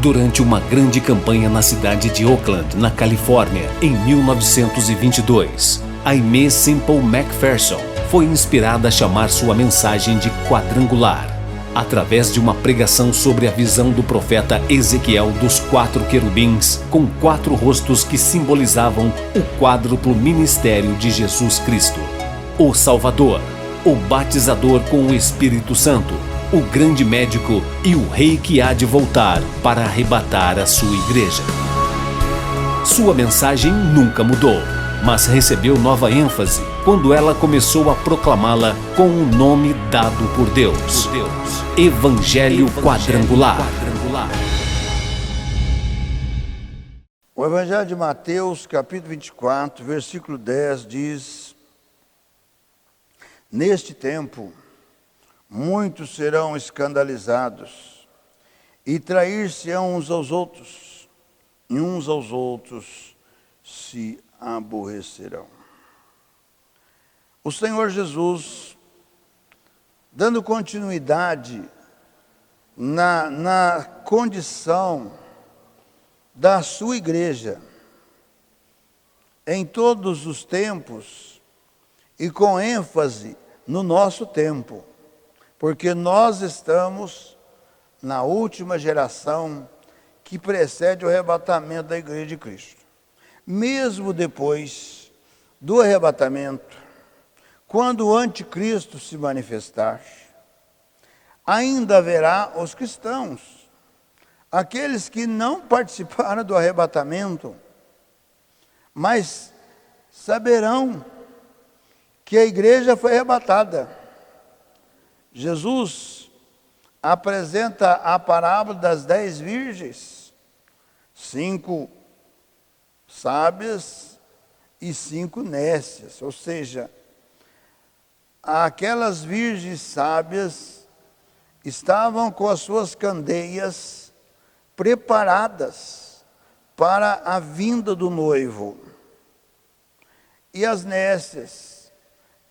Durante uma grande campanha na cidade de Oakland, na Califórnia, em 1922, Aimee Semple McPherson foi inspirada a chamar sua mensagem de quadrangular, através de uma pregação sobre a visão do profeta Ezequiel dos 4 querubins com 4 rostos que simbolizavam o quádruplo ministério de Jesus Cristo: o Salvador, o Batizador com o Espírito Santo, o grande médico e o rei que há de voltar para arrebatar a sua igreja. Sua mensagem nunca mudou, mas recebeu nova ênfase quando ela começou a proclamá-la com o nome dado por Deus: Evangelho Quadrangular. O Evangelho de Mateus, capítulo 24, versículo 10 diz: Neste tempo, muitos serão escandalizados e trair-se-ão uns aos outros, e uns aos outros se aborrecerão. O Senhor Jesus, dando continuidade na condição da sua igreja, em todos os tempos, e com ênfase no nosso tempo, porque nós estamos na última geração que precede o arrebatamento da igreja de Cristo. Mesmo depois do arrebatamento, quando o anticristo se manifestar, ainda haverá os cristãos, aqueles que não participaram do arrebatamento, mas saberão que a igreja foi arrebatada. Jesus apresenta a parábola das 10 virgens, 5 sábias e 5 nécias, ou seja, aquelas virgens sábias estavam com as suas candeias preparadas para a vinda do noivo. E as nécias,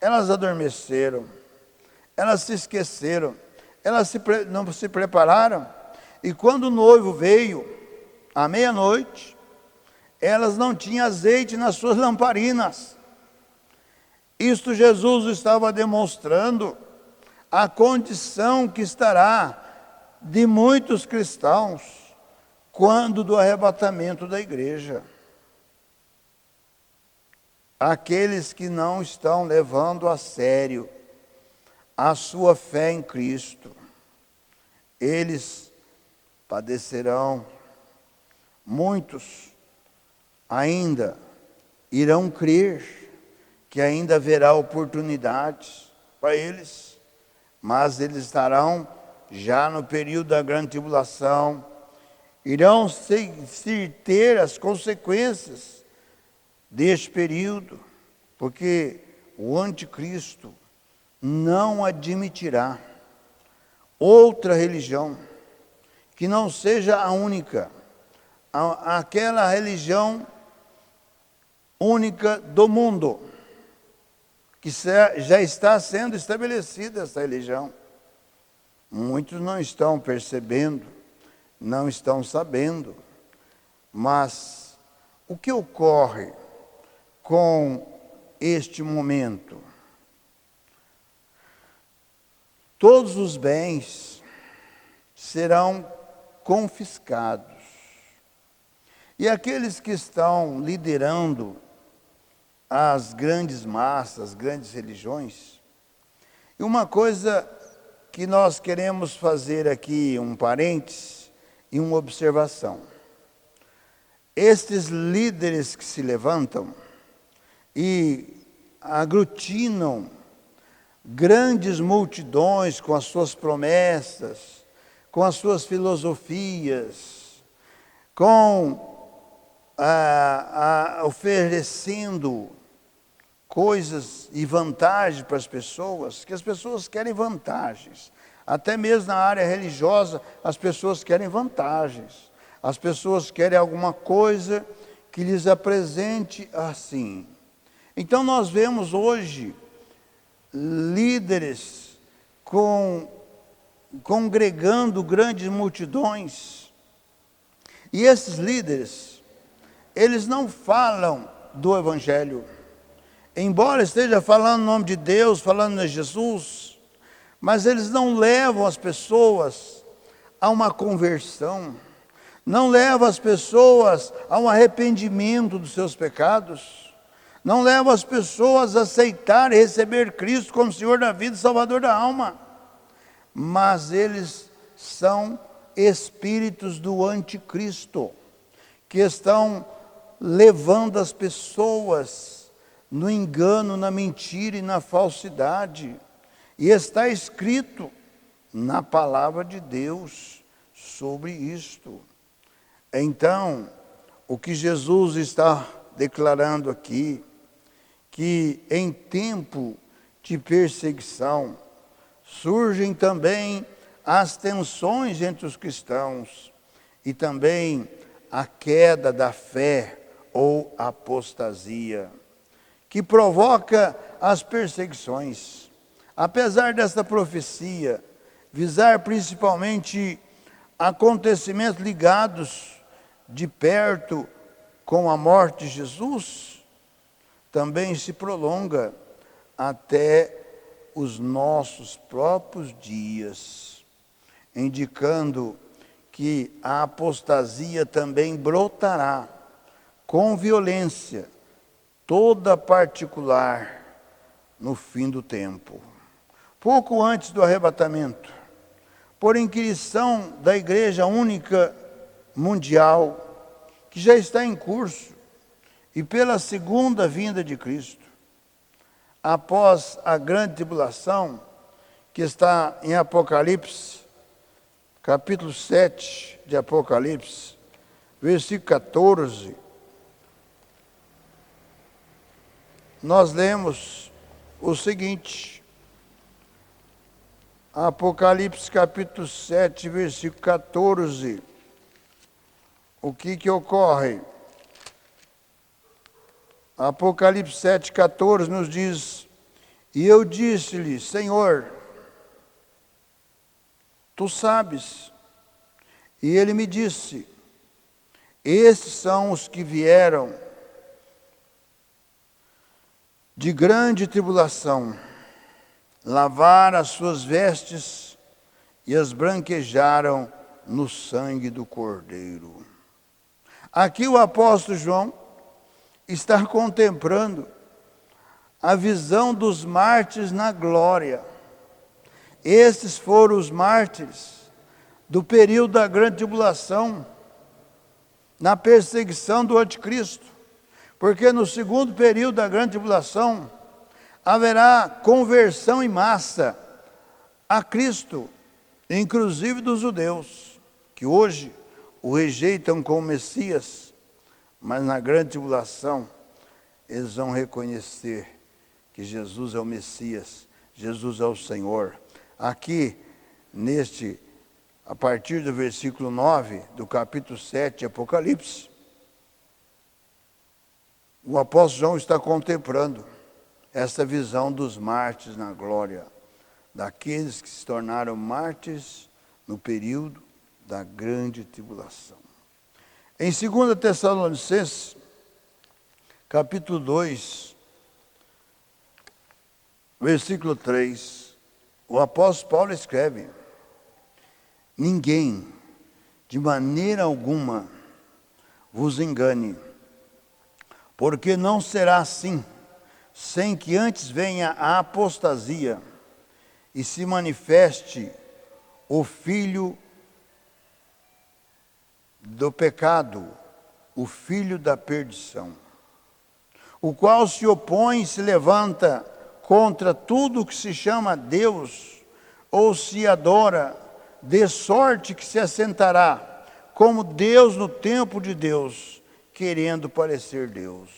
elas adormeceram, elas se esqueceram, elas não se prepararam, e quando o noivo veio, à meia-noite, elas não tinham azeite nas suas lamparinas. Isto Jesus estava demonstrando a condição que estará de muitos cristãos quando do arrebatamento da igreja. Aqueles que não estão levando a sério a sua fé em Cristo, eles padecerão. Muitos ainda irão crer que ainda haverá oportunidades para eles, mas eles estarão já no período da grande tribulação, irão ter as consequências deste período, porque o anticristo não admitirá outra religião que não seja a única, aquela religião única do mundo, que já está sendo estabelecida essa religião. Muitos não estão percebendo, não estão sabendo, mas o que ocorre com este momento? Todos os bens serão confiscados. E aqueles que estão liderando as grandes massas, as grandes religiões, e uma coisa que nós queremos fazer aqui, um parênteses e uma observação. Estes líderes que se levantam e aglutinam grandes multidões com as suas promessas, com as suas filosofias, oferecendo coisas e vantagens para as pessoas, que as pessoas querem vantagens. Até mesmo na área religiosa, as pessoas querem vantagens. As pessoas querem alguma coisa que lhes apresente assim. Então nós vemos hoje líderes congregando grandes multidões E esses líderes, eles não falam do Evangelho. Embora esteja falando o nome de Deus, falando de Jesus, mas eles não levam as pessoas a uma conversão, não levam as pessoas a um arrependimento dos seus pecados, não levam as pessoas a aceitar e receber Cristo como Senhor da vida e Salvador da alma, mas eles são espíritos do anticristo, que estão levando as pessoas no engano, na mentira e na falsidade. E está escrito na palavra de Deus sobre isto. Então, o que Jesus está declarando aqui, que em tempo de perseguição, surgem também as tensões entre os cristãos e também a queda da fé ou apostasia, que provoca as perseguições. Apesar desta profecia visar principalmente acontecimentos ligados de perto com a morte de Jesus, também se prolonga até os nossos próprios dias, indicando que a apostasia também brotará com violência, toda particular, no fim do tempo. Pouco antes do arrebatamento, por inquirição da Igreja Única Mundial, que já está em curso, e pela segunda vinda de Cristo, após a grande tribulação, que está em Apocalipse, capítulo 7 de Apocalipse, versículo 14, nós lemos o seguinte: Apocalipse capítulo 7, versículo 14. O que ocorre? Apocalipse 7, 14 nos diz: e eu disse-lhe, Senhor, tu sabes. E ele me disse, esses são os que vieram de grande tribulação, lavaram as suas vestes e as branquejaram no sangue do Cordeiro. Aqui o apóstolo João está contemplando a visão dos mártires na glória. Esses foram os mártires do período da grande tribulação, na perseguição do anticristo. Porque no segundo período da grande tribulação, haverá conversão em massa a Cristo, inclusive dos judeus, que hoje o rejeitam como Messias, mas na grande tribulação eles vão reconhecer que Jesus é o Messias, Jesus é o Senhor. Aqui, a partir do versículo 9, do capítulo 7 de Apocalipse, o apóstolo João está contemplando essa visão dos mártires na glória, daqueles que se tornaram mártires no período da grande tribulação. Em 2 Tessalonicenses, capítulo 2, versículo 3, o apóstolo Paulo escreve: ninguém, de maneira alguma, vos engane, porque não será assim, sem que antes venha a apostasia e se manifeste o filho do pecado, o filho da perdição, o qual se opõe e se levanta contra tudo que se chama Deus ou se adora, de sorte que se assentará como Deus no templo de Deus, querendo parecer Deus.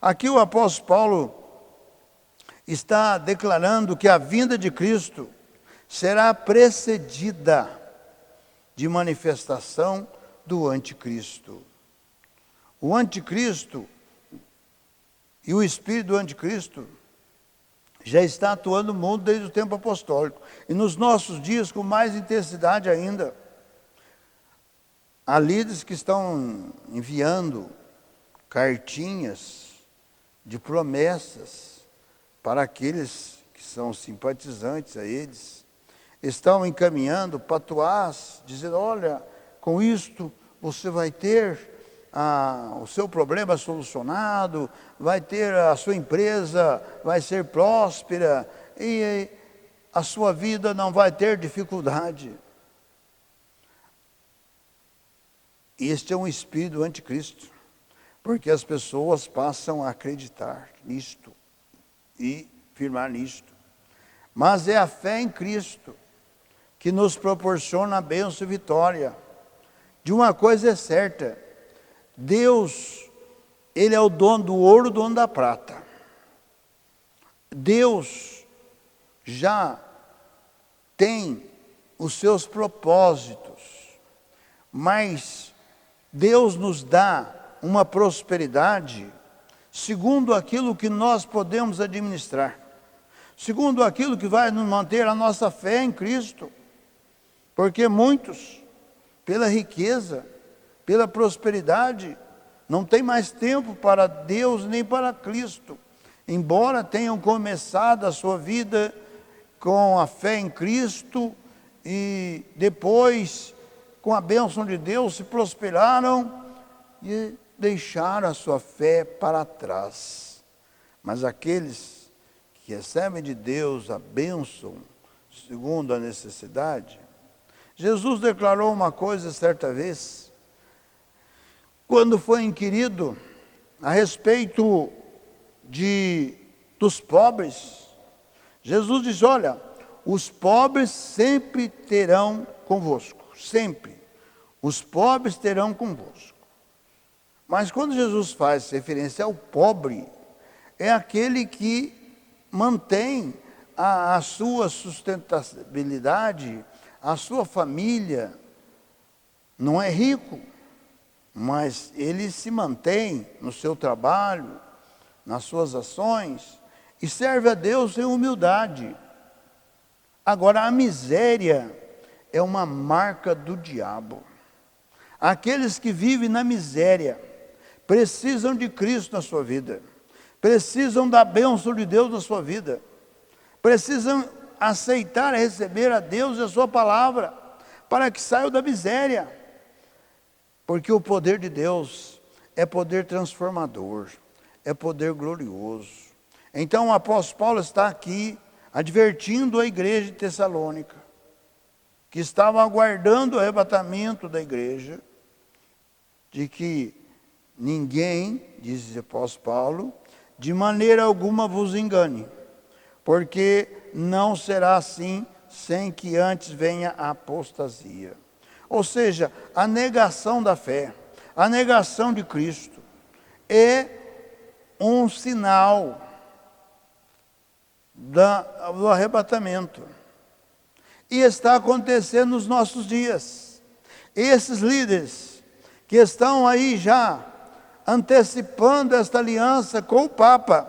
Aqui o apóstolo Paulo está declarando que a vinda de Cristo será precedida de manifestação do anticristo. O anticristo e o espírito do anticristo já está atuando no mundo desde o tempo apostólico. E nos nossos dias, com mais intensidade ainda. Há líderes que estão enviando cartinhas de promessas para aqueles que são simpatizantes a eles. Estão encaminhando patuás, dizendo, olha, com isto você vai ter o seu problema solucionado, vai ter a sua empresa, vai ser próspera, e a sua vida não vai ter dificuldade. Este é um espírito anticristo, porque as pessoas passam a acreditar nisto e firmar nisto. Mas é a fé em Cristo que nos proporciona a bênção e vitória. De uma coisa é certa, Deus, Ele é o dono do ouro, o dono da prata. Deus já tem os seus propósitos, mas Deus nos dá uma prosperidade segundo aquilo que nós podemos administrar, segundo aquilo que vai nos manter a nossa fé em Cristo, porque muitos, pela riqueza, pela prosperidade, não tem mais tempo para Deus nem para Cristo, embora tenham começado a sua vida com a fé em Cristo e depois, com a bênção de Deus, se prosperaram e deixaram a sua fé para trás. Mas aqueles que recebem de Deus a bênção segundo a necessidade, Jesus declarou uma coisa certa vez, quando foi inquirido a respeito dos pobres. Jesus diz, olha, os pobres sempre terão convosco, sempre. Os pobres terão convosco. Mas quando Jesus faz referência ao pobre, é aquele que mantém a sua sustentabilidade, a sua família. Não é rico, mas ele se mantém no seu trabalho, nas suas ações, e serve a Deus em humildade. Agora, a miséria é uma marca do diabo. Aqueles que vivem na miséria precisam de Cristo na sua vida, precisam da bênção de Deus na sua vida, precisam aceitar e receber a Deus e a sua palavra, para que saiam da miséria, porque o poder de Deus é poder transformador, é poder glorioso. Então o apóstolo Paulo está aqui advertindo a igreja de Tessalônica, que estava aguardando o arrebatamento da igreja, de que ninguém, diz o apóstolo Paulo, de maneira alguma vos engane, porque não será assim sem que antes venha a apostasia. Ou seja, a negação da fé, a negação de Cristo, é um sinal do arrebatamento. E está acontecendo nos nossos dias. Esses líderes que estão aí já antecipando esta aliança com o Papa,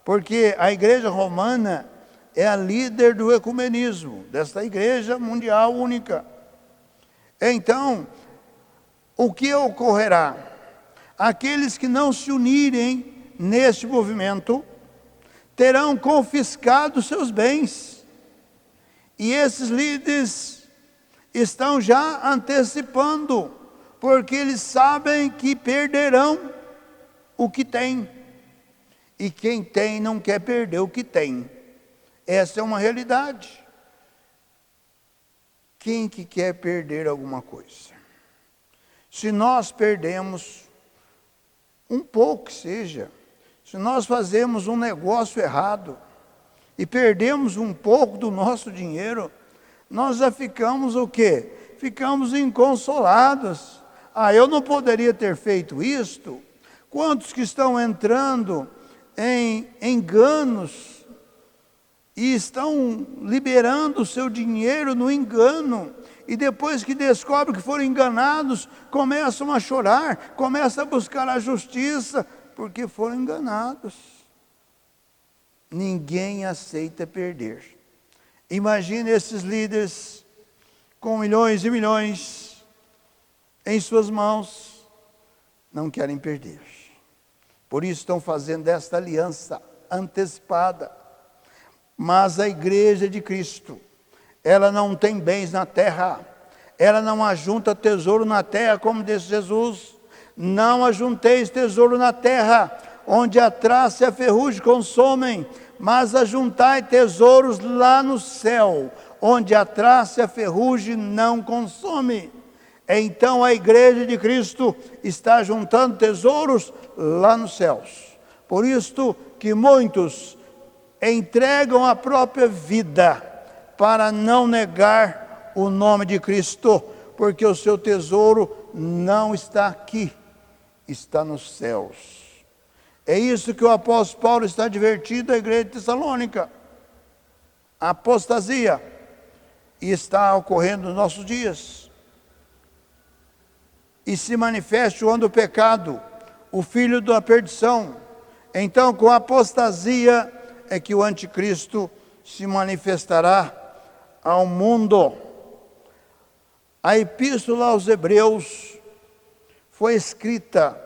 porque a igreja romana é a líder do ecumenismo, desta igreja mundial única. Então, o que ocorrerá? Aqueles que não se unirem neste movimento terão confiscado seus bens. E esses líderes estão já antecipando, porque eles sabem que perderão o que têm. E quem tem não quer perder o que tem. Essa é uma realidade. Quem que quer perder alguma coisa? Se nós perdemos um pouco que seja, se nós fazemos um negócio errado e perdemos um pouco do nosso dinheiro, nós já ficamos o quê? Ficamos inconsolados. Eu não poderia ter feito isto? Quantos que estão entrando em enganos e estão liberando o seu dinheiro no engano, e depois que descobrem que foram enganados, começam a chorar, começam a buscar a justiça, porque foram enganados. Ninguém aceita perder. Imagine esses líderes com milhões e milhões, em suas mãos, não querem perder. Por isso estão fazendo esta aliança antecipada. Mas a igreja de Cristo, ela não tem bens na terra, ela não ajunta tesouro na terra, como disse Jesus. Não ajunteis tesouro na terra, onde a traça e a ferrugem consomem, mas ajuntai tesouros lá no céu, onde a traça e a ferrugem não consomem. Então a igreja de Cristo está juntando tesouros lá nos céus. Por isto que muitos entregam a própria vida para não negar o nome de Cristo, porque o seu tesouro não está aqui, está nos céus. É isso que o apóstolo Paulo está advertindo à igreja de Tessalônica. A apostasia está ocorrendo nos nossos dias. E se manifesta quando o pecado, o filho da perdição. Então, com a apostasia é que o anticristo se manifestará ao mundo. A epístola aos Hebreus foi escrita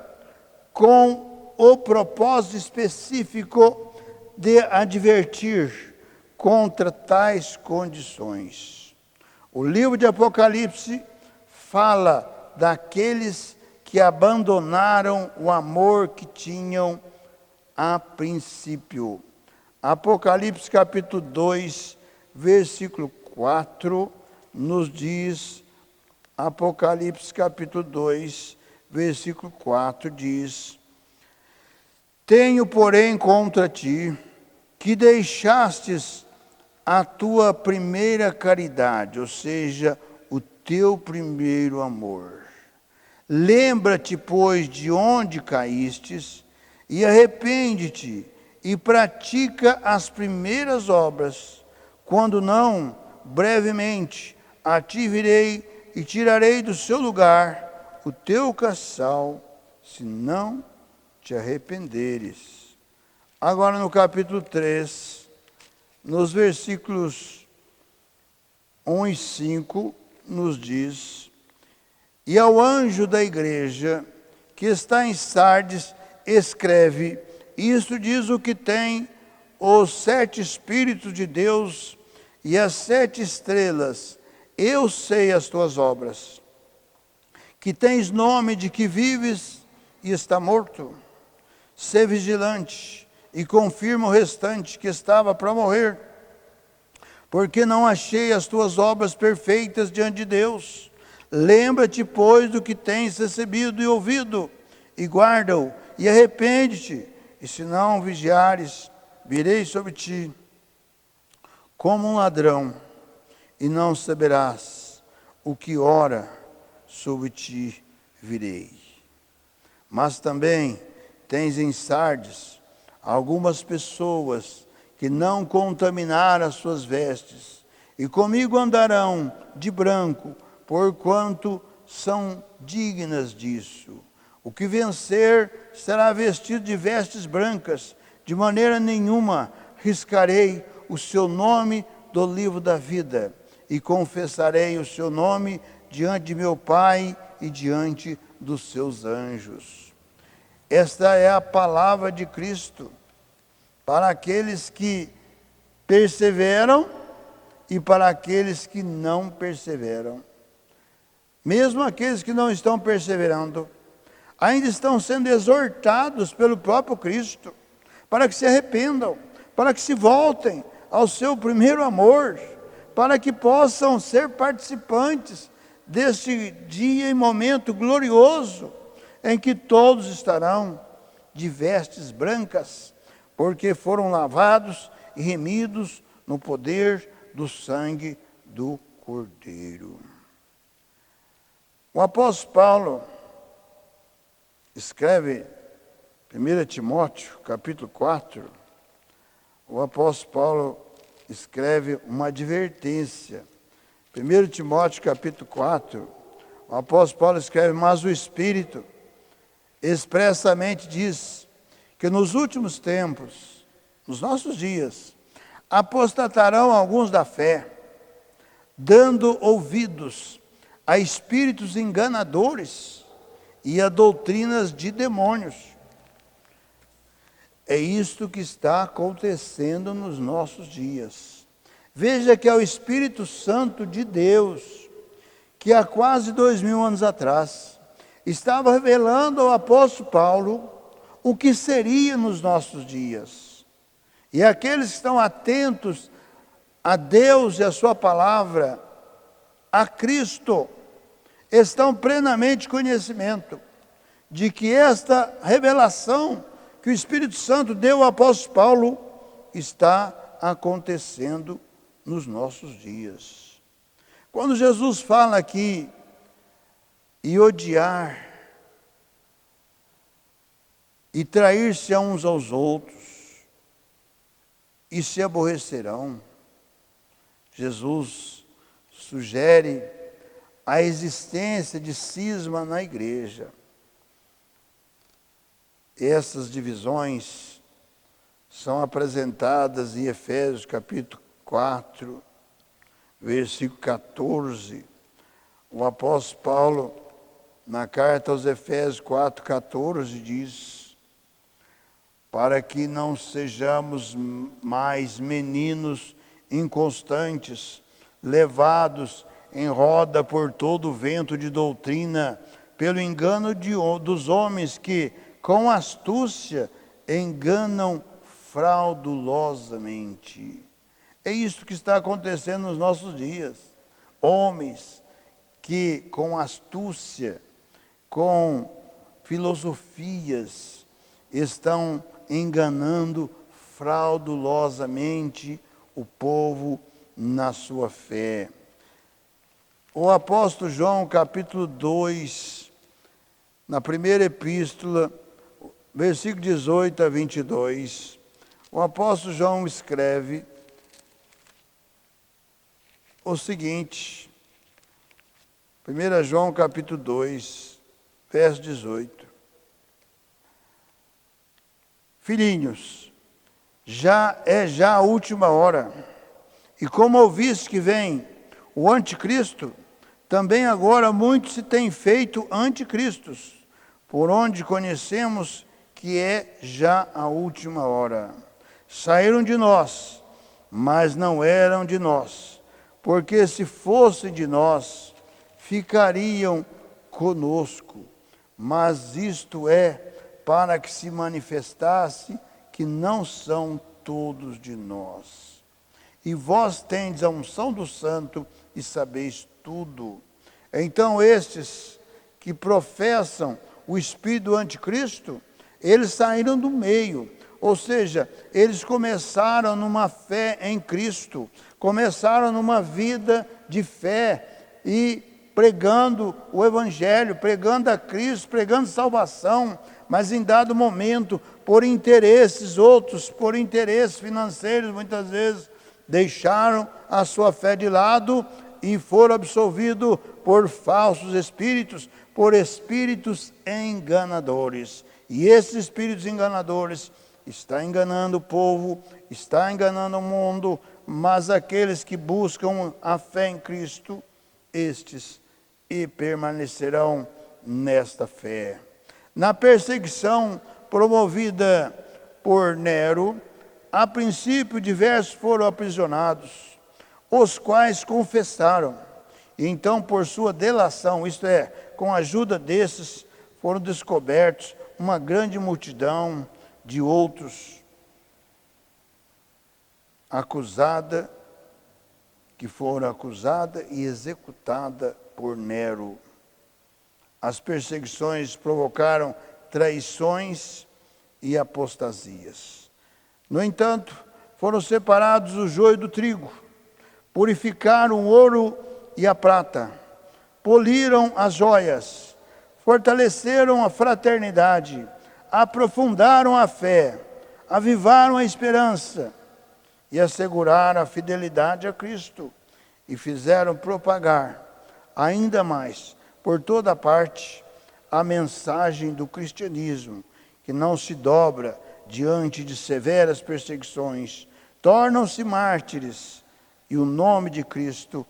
com o propósito específico de advertir contra tais condições. O livro de Apocalipse fala daqueles que abandonaram o amor que tinham a princípio. Apocalipse capítulo 2, versículo 4, nos diz, Apocalipse capítulo 2, versículo 4, diz: tenho, porém, contra ti, que deixastes a tua primeira caridade, ou seja, o teu primeiro amor. Lembra-te, pois, de onde caístes, e arrepende-te, e pratica as primeiras obras. Quando não, brevemente, a ti virei e tirarei do seu lugar o teu caçal, se não te arrependeres. Agora no capítulo 3, nos versículos 1 e 5, nos diz: e ao anjo da igreja que está em Sardes, escreve: isto diz o que tem os 7 Espíritos de Deus e as 7 estrelas. Eu sei as tuas obras, que tens nome de que vives e está morto. Sê vigilante e confirma o restante que estava para morrer, porque não achei as tuas obras perfeitas diante de Deus. Lembra-te, pois, do que tens recebido e ouvido, e guarda-o, e arrepende-te, e se não vigiares, virei sobre ti como um ladrão, e não saberás o que ora sobre ti virei. Mas também tens em Sardes algumas pessoas que não contaminaram as suas vestes, e comigo andarão de branco, porquanto são dignas disso. O que vencer será vestido de vestes brancas, de maneira nenhuma riscarei o seu nome do livro da vida, e confessarei o seu nome diante de meu Pai e diante dos seus anjos. Esta é a palavra de Cristo para aqueles que perseveram e para aqueles que não perseveram. Mesmo aqueles que não estão perseverando, ainda estão sendo exortados pelo próprio Cristo para que se arrependam, para que se voltem ao seu primeiro amor, para que possam ser participantes deste dia e momento glorioso em que todos estarão de vestes brancas, porque foram lavados e remidos no poder do sangue do Cordeiro. O apóstolo Paulo escreve 1 Timóteo, capítulo 4, o apóstolo Paulo escreve uma advertência. 1 Timóteo, capítulo 4, o apóstolo Paulo escreve: mas o Espírito expressamente diz que nos últimos tempos, nos nossos dias, apostatarão alguns da fé, dando ouvidos a espíritos enganadores e a doutrinas de demônios. É isto que está acontecendo nos nossos dias. Veja que é o Espírito Santo de Deus, que há quase 2000 anos atrás, estava revelando ao apóstolo Paulo o que seria nos nossos dias. E aqueles que estão atentos a Deus e a sua palavra, a Cristo, estão plenamente em conhecimento de que esta revelação que o Espírito Santo deu ao apóstolo Paulo está acontecendo nos nossos dias. Quando Jesus fala aqui, e odiar, e trair-se a uns aos outros, e se aborrecerão, Jesus sugere a existência de cisma na igreja. Essas divisões são apresentadas em Efésios capítulo 4, versículo 14. O apóstolo Paulo, na carta aos Efésios 4,14, diz: para que não sejamos mais meninos inconstantes, levados em roda por todo o vento de doutrina, pelo engano dos homens que, com astúcia, enganam fraudulosamente. É isso que está acontecendo nos nossos dias. Homens que, com astúcia, com filosofias, estão enganando fraudulosamente o povo na sua fé. O apóstolo João, capítulo 2, na primeira epístola, versículo 18 a 22, o apóstolo João escreve o seguinte, 1 João capítulo 2, verso 18. Filhinhos, já é a última hora, e como ouviste que vem o anticristo, também agora muitos se têm feito anticristos, por onde conhecemos que é já a última hora. Saíram de nós, mas não eram de nós, porque se fossem de nós, ficariam conosco. Mas isto é para que se manifestasse que não são todos de nós. E vós tendes a unção do Santo e sabeis tudo. Então estes que professam o espírito do anticristo, eles saíram do meio, ou seja, eles começaram numa fé em Cristo, começaram numa vida de fé e pregando o Evangelho, pregando a Cristo, pregando salvação, mas em dado momento, por interesses outros, por interesses financeiros, muitas vezes, deixaram a sua fé de lado e foram absolvidos por falsos espíritos, por espíritos enganadores. E esses espíritos enganadores estão enganando o povo, estão enganando o mundo, mas aqueles que buscam a fé em Cristo, estes e permanecerão nesta fé. Na perseguição promovida por Nero, a princípio diversos foram aprisionados, os quais confessaram. E então, por sua delação, isto é, com a ajuda desses, foram descobertos uma grande multidão de outros que foram acusada e executada por Nero. As perseguições provocaram traições e apostasias. No entanto, foram separados o joio do trigo, purificaram o ouro e a prata, poliram as joias, fortaleceram a fraternidade, aprofundaram a fé, avivaram a esperança e asseguraram a fidelidade a Cristo e fizeram propagar ainda mais por toda parte a mensagem do cristianismo, que não se dobra diante de severas perseguições, tornam-se mártires e o nome de Cristo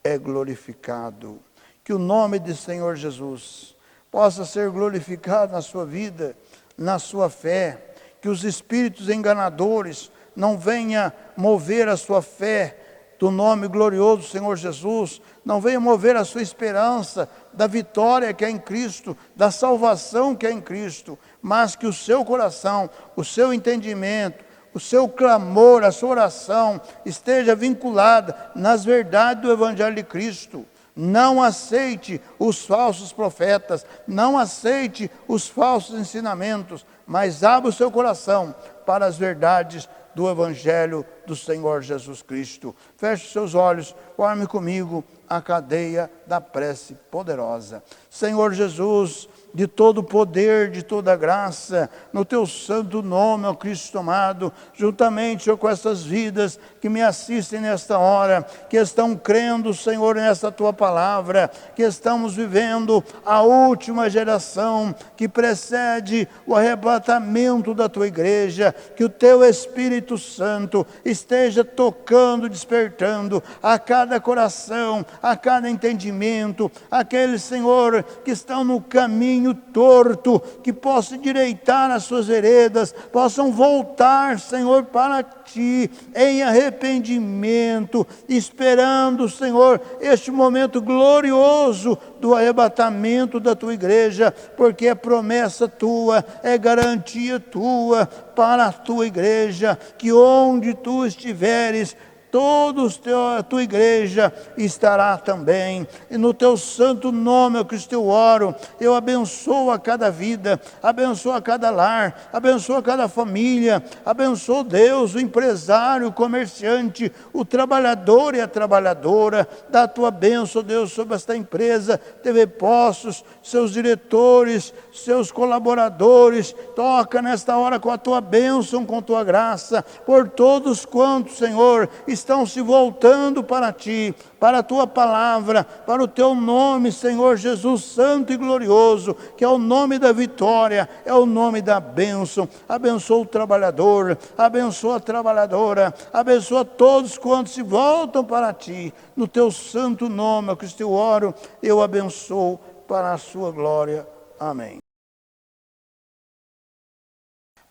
é glorificado. que o nome de Senhor Jesus possa ser glorificado na sua vida, na sua fé, que os espíritos enganadores não venham mover a sua fé do nome glorioso do Senhor Jesus, não venham mover a sua esperança da vitória que é em Cristo, da salvação que é em Cristo, mas que o seu coração, o seu entendimento, o seu clamor, a sua oração esteja vinculada nas verdades do Evangelho de Cristo. Não aceite os falsos profetas, não aceite os falsos ensinamentos, mas abra o seu coração para as verdades do Evangelho do Senhor Jesus Cristo. Feche os seus olhos, forme comigo a cadeia da prece poderosa. Senhor Jesus, de todo poder, de toda graça, no teu santo nome, ó Cristo amado, juntamente, Senhor, com essas vidas que me assistem nesta hora, que estão crendo, Senhor, nessa tua palavra, que estamos vivendo a última geração que precede o arrebatamento da tua igreja, que o teu Espírito Santo esteja tocando, despertando a cada coração, a cada entendimento, aqueles, Senhor, que estão no caminho torto, que possam endireitar as suas veredas, possam voltar, Senhor, para ti, em arrependimento, esperando, Senhor, este momento glorioso do arrebatamento da tua igreja, porque é promessa tua, é garantia tua para a tua igreja, que onde tu estiveres, todos a tua igreja estará também, e no teu santo nome, ó Cristo, eu oro, eu abençoo a cada vida, abençoo a cada lar, abençoo a cada família, abençoo, Deus, o empresário, o comerciante, o trabalhador e a trabalhadora, dá a tua bênção, Deus, sobre esta empresa, TV Poços, seus diretores, seus colaboradores, toca nesta hora com a tua bênção, com a tua graça, por todos quantos, Senhor, estão se voltando para ti, para a tua palavra, para o teu nome, Senhor Jesus, santo e glorioso, que é o nome da vitória, é o nome da bênção. Abençoa o trabalhador, abençoa a trabalhadora, abençoa todos quantos se voltam para ti, no teu santo nome, ó Cristo, eu oro, eu abençoo para a sua glória. Amém.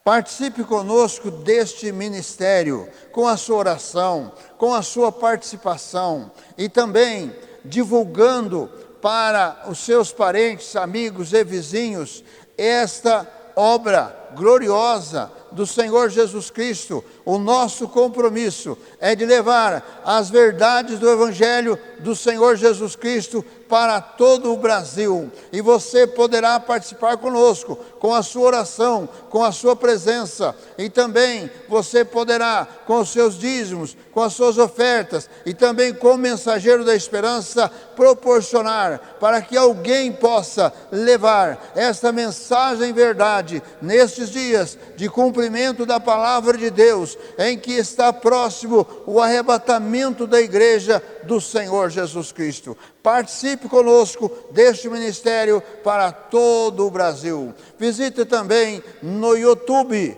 Participe conosco deste ministério, com a sua oração, com a sua participação e também divulgando para os seus parentes, amigos e vizinhos esta obra gloriosa do Senhor Jesus Cristo. O nosso compromisso é de levar as verdades do Evangelho do Senhor Jesus Cristo para todo o Brasil, e você poderá participar conosco, com a sua oração, com a sua presença, e também você poderá, com os seus dízimos, com as suas ofertas, e também como mensageiro da esperança, proporcionar para que alguém possa levar esta mensagem verdade, nestes dias de cumprimento da palavra de Deus, em que está próximo o arrebatamento da igreja do Senhor Jesus Cristo. Participe conosco deste ministério para todo o Brasil. Visite também no YouTube,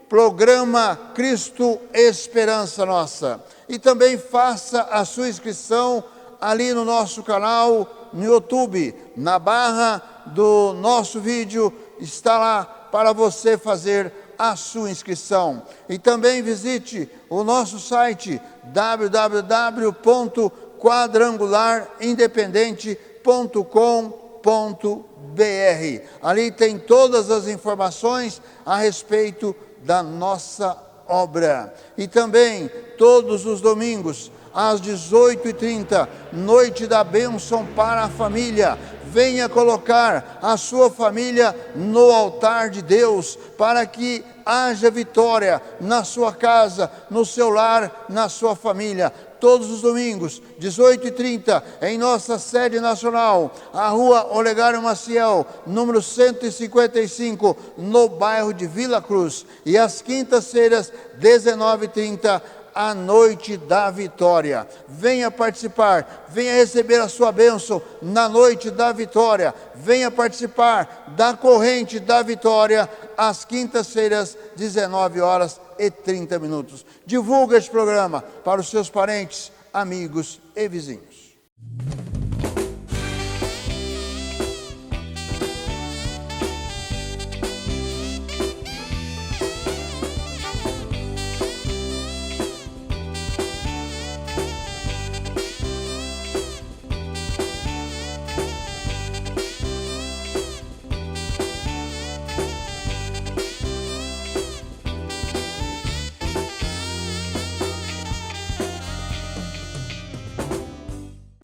programa Cristo Esperança Nossa. E também faça a sua inscrição ali no nosso canal no YouTube. Na barra do nosso vídeo está lá para você fazer a sua inscrição. E também visite o nosso site www.quadrangularirindependente.com.br. Ali tem todas as informações a respeito da nossa obra. E também todos os domingos às 18h30, noite da bênção para a família. Venha colocar a sua família no altar de Deus, para que haja vitória na sua casa, no seu lar, na sua família. Todos os domingos, 18h30, em nossa sede nacional, a rua Olegário Maciel, número 155, no bairro de Vila Cruz. E às quintas-feiras, 19h30, a noite da vitória. Venha participar, venha receber a sua bênção na noite da vitória. Venha participar da corrente da vitória às quintas-feiras, 19h30. Divulgue este programa para os seus parentes, amigos e vizinhos.